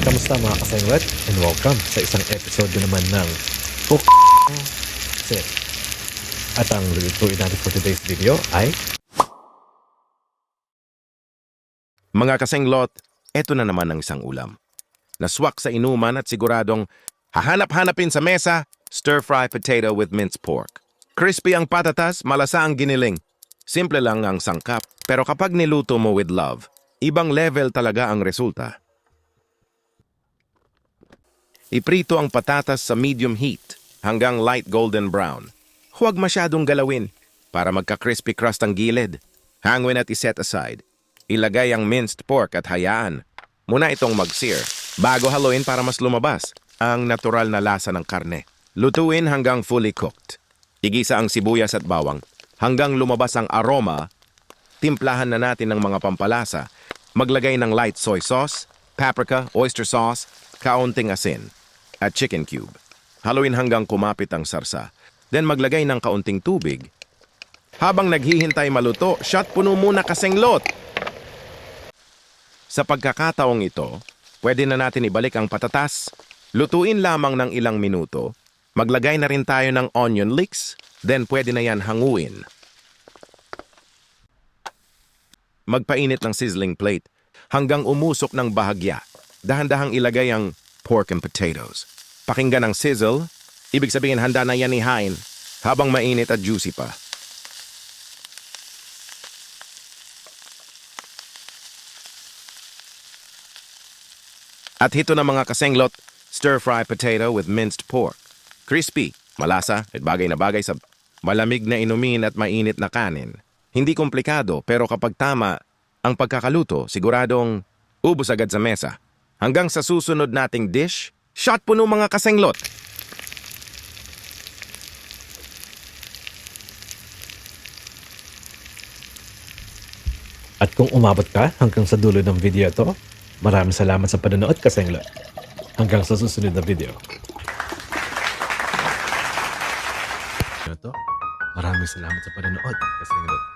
Kamusta mga kasenglet? And welcome sa isang episode naman ng Set. At ang lulutuin natin for today's video ay Mga kasenglot, eto na naman ang isang ulam. Naswak sa inuman at siguradong hahanap-hanapin sa mesa, stir-fry potato with minced pork. Crispy ang patatas, malasa ang giniling. Simple lang ang sangkap, pero kapag niluto mo with love, ibang level talaga ang resulta. Iprito ang patatas sa medium heat hanggang light golden brown. Huwag masyadong galawin para magka-crispy crust ang gilid. Hangin at iset aside. Ilagay ang minced pork at hayaan muna itong mag-sear bago haluin para mas lumabas ang natural na lasa ng karne. Lutuin hanggang fully cooked. Igisa ang sibuyas at bawang hanggang lumabas ang aroma. Timplahan na natin ng mga pampalasa. Maglagay ng light soy sauce, paprika, oyster sauce, kaunting asin, at chicken cube. Haluin hanggang kumapit ang sarsa. Then maglagay ng kaunting tubig. Habang naghihintay maluto, shot puno muna kasenglot. Sa pagkakataong ito, pwede na natin ibalik ang patatas. Lutuin lamang ng ilang minuto. Maglagay na rin tayo ng onion leeks, then pwede na yan hanguin. Magpainit ng sizzling plate hanggang umusok ng bahagya. Dahan-dahang ilagay ang pork and potatoes. Pakinggan ang sizzle, ibig sabihin handa na yan ihain habang mainit at juicy pa. At hito na mga kasenglot, stir-fry potato with minced pork. Crispy, malasa at bagay na bagay sa malamig na inumin at mainit na kanin. Hindi komplikado pero kapag tama ang pagkakaluto, siguradong ubos agad sa mesa. Hanggang sa susunod nating dish, shot puno mga kasenglot! At kung umabot ka hanggang sa dulo ng video ito, maraming salamat sa panonood kasenglet. Hanggang sa susunod na video. Maraming salamat sa panonood kasenglet.